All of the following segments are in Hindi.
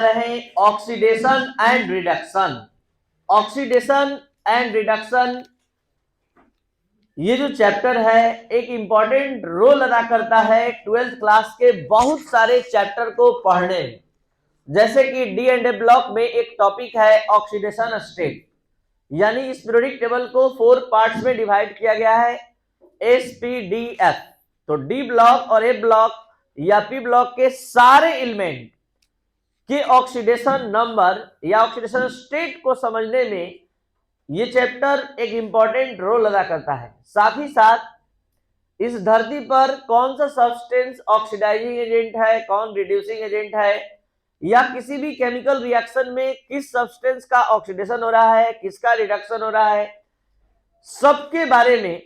रहे oxidation and reduction. Oxidation and reduction ये जो चैप्टर है एक इंपॉर्टेंट रोल अदा करता है 12th क्लास के बहुत सारे चैप्टर को पढ़ने में। जैसे कि डी एंड ए ब्लॉक में एक टॉपिक है ऑक्सीडेशन स्टेट, यानी इस पीरियोडिक टेबल को 4 पार्ट्स में डिवाइड किया गया है, एस पी डी एफ। तो डी ब्लॉक और ए ब्लॉक या पी ब्लॉक के सारे एलिमेंट के ऑक्सीडेशन नंबर या ऑक्सीडेशन स्टेट को समझने में ये चैप्टर एक इंपॉर्टेंट रोल अदा करता है। साथ ही साथ इस धरती पर कौन सा सब्सटेंस ऑक्सीडाइजिंग एजेंट है, कौन रिड्यूसिंग एजेंट है, या किसी भी केमिकल रिएक्शन में किस सब्सटेंस का ऑक्सीडेशन हो रहा है, किसका रिडक्शन हो रहा है, सबके बारे में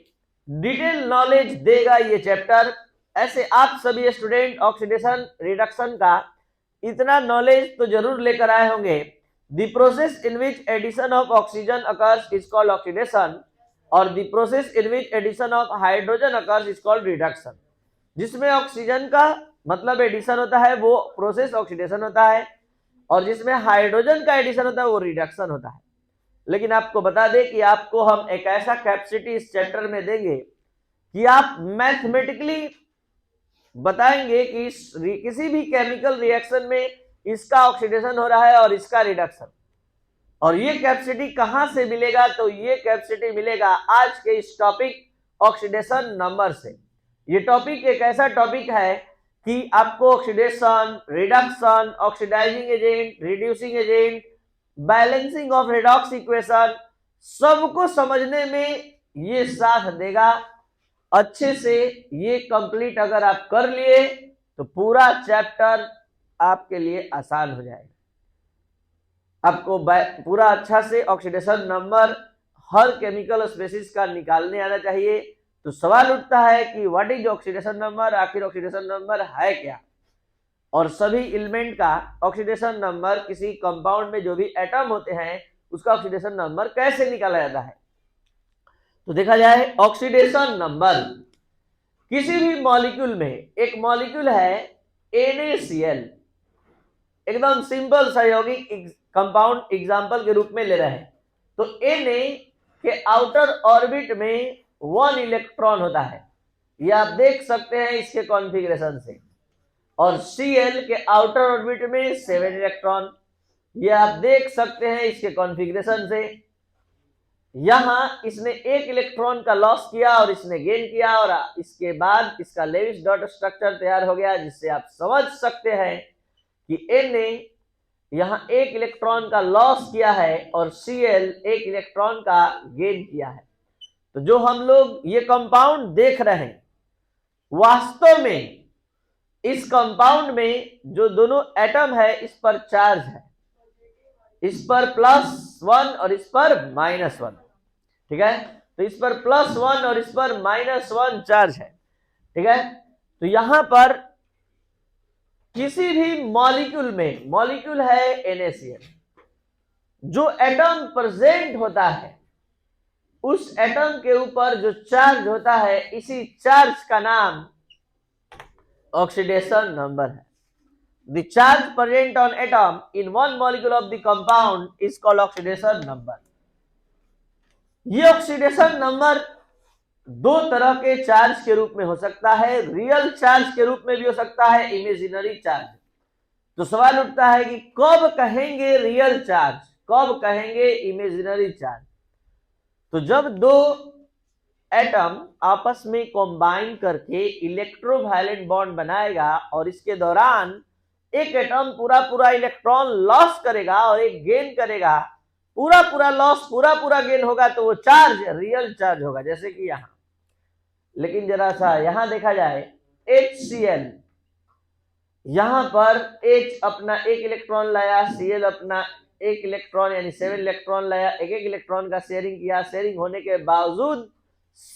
डिटेल नॉलेज देगा ये चैप्टर। ऐसे आप सभी स्टूडेंट ऑक्सीडेशन रिडक्शन का इतना नॉलेज तो जरूर लेकर आए होंगे। The process in which addition of oxygen occurs is called oxidation और the process in which addition of hydrogen occurs is called reduction। जिसमें ऑक्सीजन का मतलब एडिशन होता है वो प्रोसेस ऑक्सीडेशन होता है, और जिसमें हाइड्रोजन का एडिशन होता है वो रिडक्शन होता है। लेकिन आपको बता दें कि आपको हम एक ऐसा कैपेसिटी इस चैप्टर में देंगे कि आप मैथमेटिकली बताएंगे कि किसी भी केमिकल रिएक्शन में इसका ऑक्सीडेशन हो रहा है और इसका रिडक्शन। और ये कैपेसिटी कहां से मिलेगा? तो ये कैपेसिटी मिलेगा आज के इस टॉपिक ऑक्सीडेशन नंबर से। ये टॉपिक एक ऐसा टॉपिक है कि आपको oxidation, reduction, oxidising agent, reducing agent, balancing of redox equation सबको समझने में ये साथ देगा। अच्छे से ये कंप्लीट अगर आप कर लिए तो पूरा चैप्टर आपके लिए आसान हो जाएगा। आपको पूरा अच्छा से ऑक्सीडेशन नंबर हर केमिकल स्पेसिस का निकालने आना चाहिए। तो सवाल उठता है कि व्हाट इज ऑक्सीडेशन नंबर, आखिर ऑक्सीडेशन नंबर है क्या, और सभी एलिमेंट का ऑक्सीडेशन नंबर, किसी कंपाउंड में जो भी एटम होते हैं उसका ऑक्सीडेशन नंबर कैसे निकाला जाता है। तो देखा जाए ऑक्सीडेशन नंबर किसी भी मॉलिक्यूल में, एक मॉलिक्यूल है NaCl, एकदम सिंपल सा यौगिक कंपाउंड एग्जांपल के रूप में ले रहे हैं। तो Na के आउटर ऑर्बिट में 1 इलेक्ट्रॉन होता है, ये आप देख सकते हैं इसके कॉन्फ़िगरेशन से, और Cl के आउटर ऑर्बिट में 7 इलेक्ट्रॉन, ये आप देख सकते हैं इसके कॉन्फ़िगरेशन से। यहां इसने 1 इलेक्ट्रॉन का लॉस किया और इसने गेन किया, और इसके बाद इसका लेविस डॉट स्ट्रक्चर तैयार हो गया, जिससे आप समझ सकते हैं कि Na यहां 1 इलेक्ट्रॉन का लॉस किया है और Cl 1 इलेक्ट्रॉन का गेन किया है। तो जो हम लोग ये कंपाउंड देख रहे हैं, वास्तव में इस कंपाउंड में जो दोनों एटम है इस पर चार्ज है, इस पर +1 और इस पर -1, ठीक है। तो इस पर +1 और इस पर -1 चार्ज है, ठीक है। तो यहां पर किसी भी मॉलिक्यूल में, मॉलिक्यूल है NaCl, जो एटम प्रेजेंट होता है उस एटम के ऊपर जो चार्ज होता है, इसी चार्ज का नाम ऑक्सीडेशन नंबर है। The charge present on atom in one molecule of the compound is called oxidation number। ये ऑक्सीडेशन नंबर 2 तरह के चार्ज के रूप में हो सकता है, रियल चार्ज के रूप में भी हो सकता है, इमेजिनरी चार्ज। तो सवाल उठता है कि कब कहेंगे रियल चार्ज, कब कहेंगे इमेजिनरी चार्ज। तो जब 2 एटम आपस में कंबाइन करके इलेक्ट्रोवायलेंट बॉन्ड बनाएगा और इसके दौरान एक एटम पूरा इलेक्ट्रॉन लॉस करेगा और एक गेन करेगा, पूरा लॉस पूरा गेन होगा, तो वो चार्ज रियल चार्ज होगा, जैसे कि यहां। लेकिन जरा सा यहां देखा जाए HCl, यहां पर H अपना 1 इलेक्ट्रॉन लाया, Cl अपना 1 इलेक्ट्रॉन यानी 7 इलेक्ट्रॉन लाया, एक इलेक्ट्रॉन का शेयरिंग किया। शेयरिंग होने के बावजूद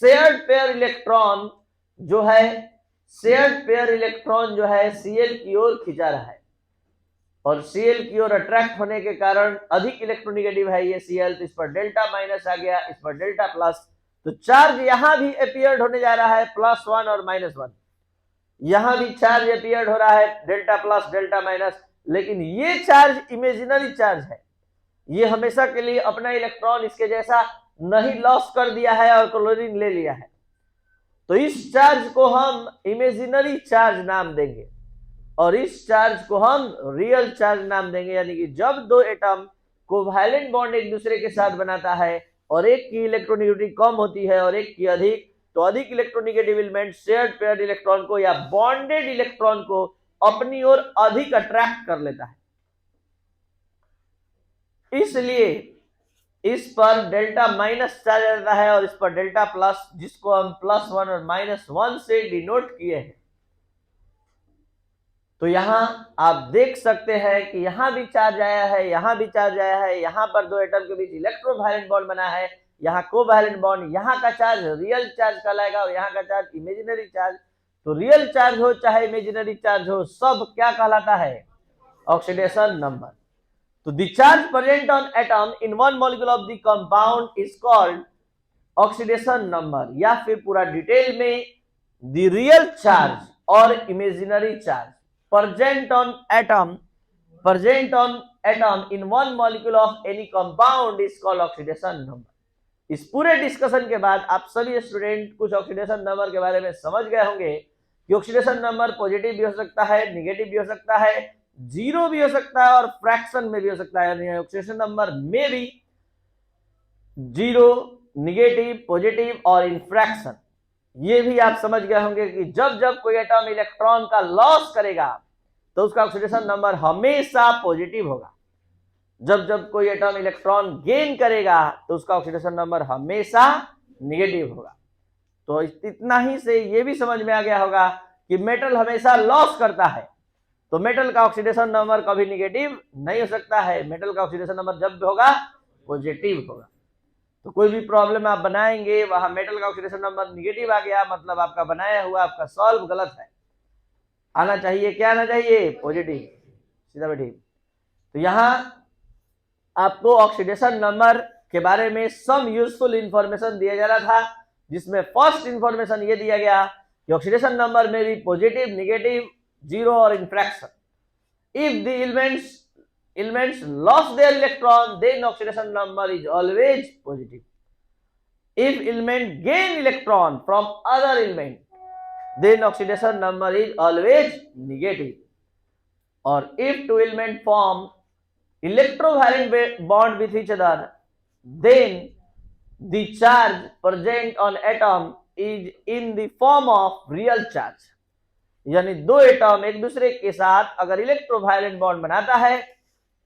शेयर्ड पेयर इलेक्ट्रॉन जो है, शेयर्ड पेयर इलेक्ट्रॉन जो है Cl की ओर खिंचा रहा है, और Cl की ओर अट्रैक्ट होने के कारण अधिक इलेक्ट्रोनेगेटिव है ये Cl, तो इस पर डेल्टा माइनस आ गया, इस पर डेल्टा प्लस। तो चार्ज यहां भी अपीयर्ड होने जा रहा है, +1 और -1, यहां भी चार्ज अपीयर्ड हो रहा है, डेल्टा प्लस डेल्टा माइनस। लेकिन ये चार्ज इमेजिनरी चार्ज है, ये हमेशा के लिए अपना इलेक्ट्रॉन इसके जैसा नहीं लॉस कर दिया है और क्लोरीन ले लिया है, तो इस चार्ज को हम इमेजिनरी चार्ज नाम देंगे और इस चार्ज को हम रियल चार्ज नाम देंगे। यानी कि जब दो एटम कोवैलेंट बॉन्ड एक दूसरे के साथ बनाता है और एक की इलेक्ट्रोनेगेटिविटी कम होती है और एक की अधिक, तो अधिक electronegative element shared paired electron को या बॉन्डेड इलेक्ट्रॉन को अपनी ओर अधिक अट्रैक्ट कर लेता है। इसलिए इस पर डेल्टा माइनस चार्ज रहता है और इस पर डेल्टा प्लस, जिसको हम +1 और -1 से डिनोट किए हैं। तो यहां आप देख सकते हैं कि यहां भी चार्ज आया है, यहां भी चार्ज आया है, यहां पर दो एटम के बीच इलेक्ट्रोवायलेंट बॉन्ड बना है, यहाँ कोवैलेंट बॉन्ड, यहाँ का चार्ज रियल चार्ज कहलाएगा और यहाँ का चार्ज इमेजिनरी चार्ज। तो रियल चार्ज हो चाहे इमेजिनरी चार्ज हो, सब क्या कहलाता है? Oxidation number. तो the charge present on atom in one molecule of the compound is called oxidation number, या फिर पूरा डिटेल में द रियल चार्ज और imaginary charge present on atom in one molecule of any compound is called oxidation number। इस पूरे डिस्कशन के बाद आप सभी स्टूडेंट कुछ ऑक्सीडेशन नंबर के बारे में समझ गए होंगे कि ऑक्सीडेशन नंबर पॉजिटिव भी हो सकता है, निगेटिव भी हो सकता है, जीरो भी हो सकता है और फ्रैक्शन में भी हो सकता है। यानी ऑक्सीडेशन नंबर में भी जीरो, निगेटिव, पॉजिटिव और इन फ्रैक्शन, ये भी आप समझ गए होंगे कि जब जब कोई एटम इलेक्ट्रॉन का लॉस करेगा तो उसका ऑक्सीडेशन नंबर हमेशा पॉजिटिव होगा, जब जब कोई एटम इलेक्ट्रॉन गेन करेगा तो उसका ऑक्सीडेशन नंबर हमेशा नेगेटिव होगा। तो इतना ही से ये भी समझ में आ गया होगा कि मेटल हमेशा लॉस करता है, तो मेटल का ऑक्सीडेशन नंबर कभी नेगेटिव नहीं हो सकता है, मेटल का ऑक्सीडेशन नंबर जब भी होगा पॉजिटिव होगा। तो कोई भी प्रॉब्लम आप बनाएंगे वहां मेटल का ऑक्सीडेशन नंबर नेगेटिव आ गया, मतलब आपका बनाया हुआ आपका सॉल्व गलत है। आना चाहिए क्या? आना चाहिए पॉजिटिव, सीधा बैठिए। तो यहां आपको ऑक्सीडेशन नंबर के बारे में सम यूजफुल इंफॉर्मेशन दिया जा रहा था, जिसमें फर्स्ट इंफॉर्मेशन ये दिया गया कि ऑक्सीडेशन नंबर में भी पॉजिटिव, नेगेटिव, जीरो और in fraction. If the elements lost their electron, then oxidation number is always positive. If element gain electron from other element, then oxidation number is always negative. Or if two elements form electrovalent bond with each other, then the charge present on atom is in the form of real charge। यानी दो एटम एक दूसरे के साथ अगर इलेक्ट्रोवायलेंट बॉन्ड बनाता है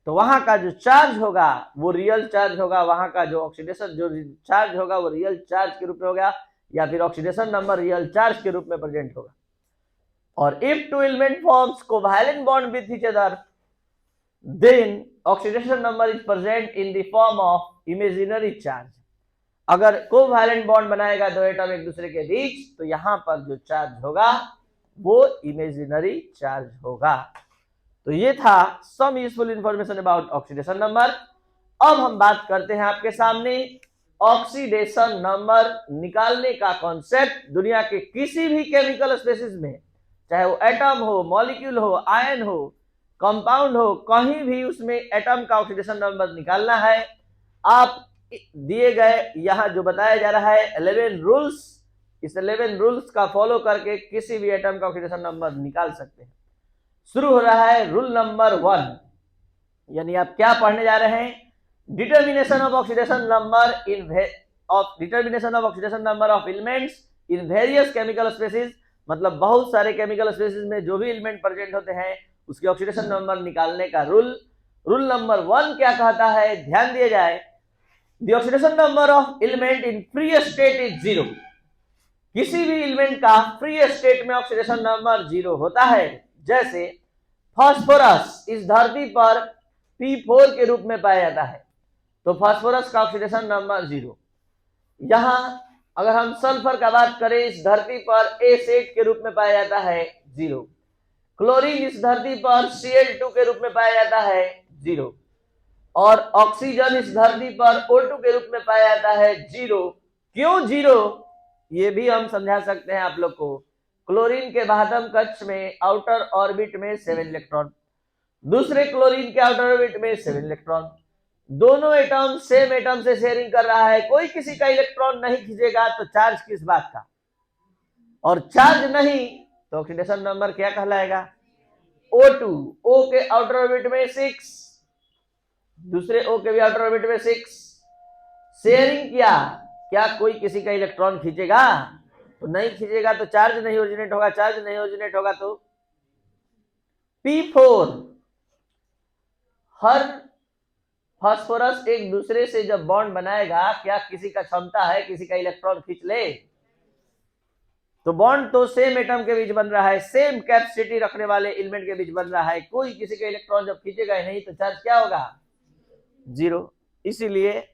तो वहां का जो चार्ज होगा वो रियल चार्ज होगा, वहां का जो ऑक्सीडेशन जो चार्ज होगा वो रियल चार्ज के रूप में होगा, या फिर ऑक्सीडेशन नंबर रियल चार्ज के रूप में प्रेजेंट होगा। और if two element forms covalent bond with each other, then oxidation number is present in the form of imaginary charge. अगर कोवैलेंट बॉन्ड बनाएगा दो एटम एक दूसरे के बीच तो यहां पर जो चार्ज होगा वो इमेजिनरी चार्ज होगा। तो ये था some useful information about oxidation number. अब हम बात करते हैं आपके सामने ऑक्सीडेशन नंबर निकालने का कॉन्सेप्ट। दुनिया के किसी भी केमिकल स्पेसिस में, चाहे वो एटम हो, मॉलिक्यूल हो, आयन हो, कंपाउंड हो, कहीं भी उसमें एटम का ऑक्सीडेशन नंबर निकालना है, आप दिए गए यहाँ जो बताया जा रहा है 11 रूल्स, इस 11 रूल्स का फॉलो करके किसी भी एटम का ऑक्सीडेशन नंबर निकाल सकते हैं। शुरू हो रहा है रूल नंबर 1, यानी आप क्या पढ़ने जा रहे हैं? Determination of oxidation number of elements in various chemical species, मतलब बहुत सारे केमिकल स्पेसिस में जो भी एलिमेंट प्रेजेंट होते हैं उसके ऑक्सीडेशन नंबर निकालने का रूल। रूल नंबर 1 क्या कहता है? ध्यान दिया जाए, the oxidation number of element in free state is 0। किसी भी एलिमेंट का फ्री स्टेट में ऑक्सीडेशन नंबर 0 होता है। जैसे फास्फोरस इस धरती पर P4 के रूप में पाया जाता है, तो फास्फोरस का ऑक्सीडेशन नंबर 0। यहां अगर हम सल्फर का बात करें, इस धरती पर A8 के रूप में पाया जाता है, 0। क्लोरीन इस धरती पर Cl2 के रूप में पाया जाता है, 0। और ऑक्सीजन इस धरती पर O2 के रूप में पाया जाता है, 0। क्यों 0? ये भी हम समझा सकते हैं आप लोग को। क्लोरीन के बाह्यतम कक्ष में आउटर ऑर्बिट में 7 इलेक्ट्रॉन, दूसरे क्लोरीन के आउटर ऑर्बिट में 7 इलेक्ट्रॉन। दोनों एटम सेम एटम से शेयरिंग कर रहा है, कोई किसी का इलेक्ट्रॉन नहीं खींचेगा, तो चार्ज किस बात का? और चार्ज नहीं तो ऑक्सीडेशन नंबर क्या कहलाएगा? O2। O के आउटर ऑर्बिट में 6, दूसरे O के भी आउटर ऑर्बिट में 6, शेयरिंग किया, क्या कोई किसी का इलेक्ट्रॉन खींचेगा? तो नहीं खींचेगा, तो चार्ज नहीं ओरिजिनेट होगा, चार्ज नहीं ओरिजिनेट होगा तो P4। हर फास्फोरस एक दूसरे से जब बॉन्ड बनाएगा, क्या किसी का क्षमता है किसी का इलेक्ट्रॉन खींच ले? तो बॉन्ड तो सेम एटम के बीच बन रहा है, सेम कैपेसिटी रखने वाले एलिमेंट के बीच बन रहा है, कोई किसी का इलेक्ट्रॉन जब खींचेगा ही नहीं, तो चार्ज क्या होगा? 0। इसीलिए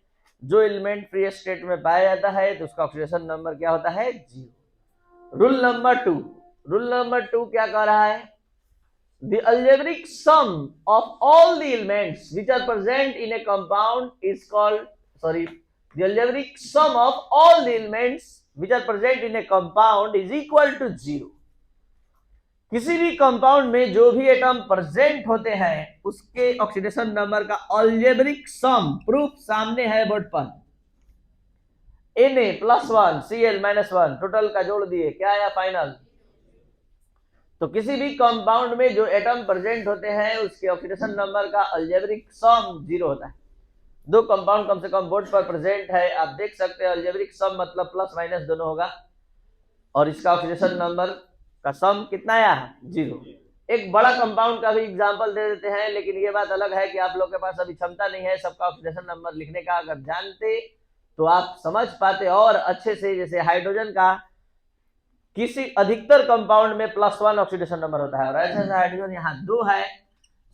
जो एलिमेंट फ्री स्टेट में पाया जाता है तो उसका ऑक्सीडेशन नंबर क्या होता है? 0। रूल नंबर 2 क्या कह रहा है? The algebraic sum of all the elements which are present in a compound is called, the algebraic sum of all the elements which are present in a compound is equal to 0। किसी भी कंपाउंड में जो भी एटम प्रेजेंट होते हैं उसके ऑक्सीडेशन नंबर का अलजेब्रिक सम, प्रूफ सामने है बोर्ड पर, Na+1 Cl-1 टोटल का जोड़ दिए, क्या आया फाइनल? तो किसी भी कंपाउंड में जो एटम प्रेजेंट होते हैं उसके ऑक्सीडेशन नंबर का अलजेब्रिक सम 0 होता है। दो कंपाउंड कम से कम बोर्ड पर प्रेजेंट है, आप देख सकते हैं अलजेब्रिक सम मतलब प्लस माइनस दोनों होगा, और इसका ऑक्सीडेशन नंबर का सम कितना आया? 0। एक बड़ा कंपाउंड का भी एग्जांपल दे देते हैं, लेकिन ये बात अलग है कि आप लोग के पास अभी क्षमता नहीं है सबका ऑक्सीडेशन नंबर लिखने का। अगर जानते तो आप समझ पाते और अच्छे से। जैसे हाइड्रोजन का किसी अधिकतर कंपाउंड में +1 ऑक्सीडेशन नंबर होता है, और ऐसे हाइड्रोजन यहाँ 2 है।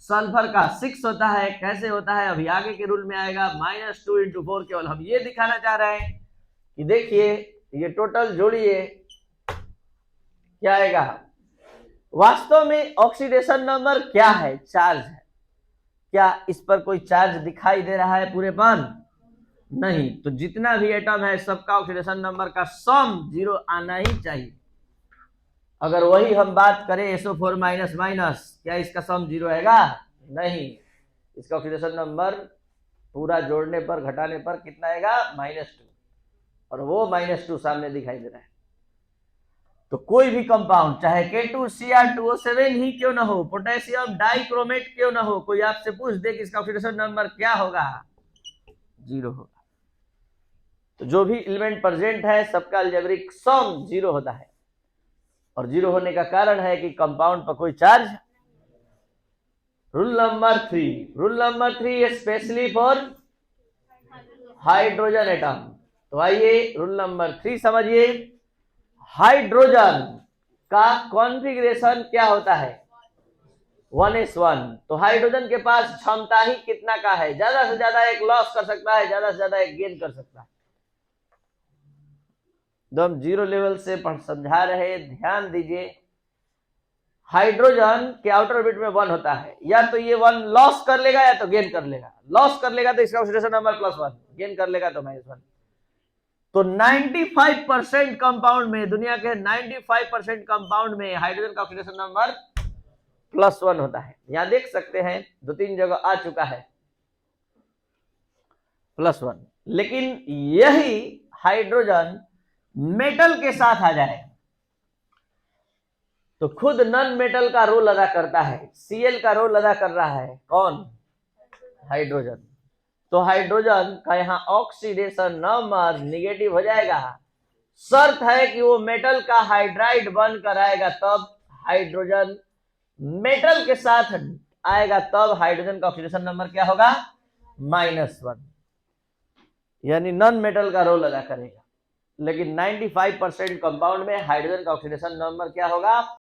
सल्फर का 6 होता है, कैसे होता है अभी आगे के रूल में आएगा, -2 × 4। केवल हम ये दिखाना चाह रहे हैं कि देखिए ये टोटल जोड़िए क्या आएगा। वास्तव में ऑक्सीडेशन नंबर क्या है? चार्ज है। क्या इस पर कोई चार्ज दिखाई दे रहा है पूरे पर? नहीं। तो जितना भी एटम है सबका ऑक्सीडेशन नंबर का सम 0 आना ही चाहिए। अगर वही हम बात करें SO4-, क्या इसका सम 0 आएगा? नहीं। इसका ऑक्सीडेशन नंबर पूरा जोड़ने पर घटाने पर कितना आएगा? -2, और वो -2 सामने दिखाई दे रहा है। तो कोई भी कंपाउंड चाहे K2Cr2O7 ही क्यों ना हो, पोटेशियम डाइक्रोमेट क्यों ना हो, कोई आपसे पूछ दे कि इसका ऑक्सीडेशन नंबर क्या होगा? 0 होगा। तो जो भी एलिमेंट प्रेजेंट है सबका अलजेब्रिक सम 0 होता है, और 0 होने का कारण है कि कंपाउंड पर कोई charge. Rule number 3 specially for hydrogen atom. तो आइए रूल नंबर 3 समझिए। हाइड्रोजन का कॉन्फ़िगरेशन क्या होता है? 1s1। तो हाइड्रोजन के पास क्षमता ही कितना का है? ज्यादा से ज्यादा एक लॉस कर सकता है, ज्यादा से ज्यादा एक गेन कर सकता है। तो हम 0 लेवल से समझा रहे, ध्यान दीजिए। हाइड्रोजन के आउटर ऑर्बिट में 1 होता है, या तो ये 1 लॉस कर लेगा या तो गेन कर लेगा। लॉस कर लेगा तो इसका ऑक्सीडेशन नंबर +1, गेन कर लेगा तो -1। तो 95% कंपाउंड में, दुनिया के 95% कंपाउंड में हाइड्रोजन का ऑक्सीडेशन नंबर +1 होता है। यहां देख सकते हैं 2-3 जगह आ चुका है +1। लेकिन यही हाइड्रोजन मेटल के साथ आ जाए तो खुद नॉन मेटल का रोल अदा करता है। Cl का रोल अदा कर रहा है कौन? हाइड्रोजन। तो हाइड्रोजन का यहाँ ऑक्सीडेशन नंबर नेगेटिव हो जाएगा। शर्त है कि वो मेटल का हाइड्राइड बनकर आएगा, तब हाइड्रोजन मेटल के साथ आएगा, तब हाइड्रोजन का ऑक्सीडेशन नंबर क्या होगा? -1, यानी नॉन मेटल का रोल अदा करेगा। लेकिन 95% कंपाउंड में हाइड्रोजन का ऑक्सीडेशन नंबर क्या होगा?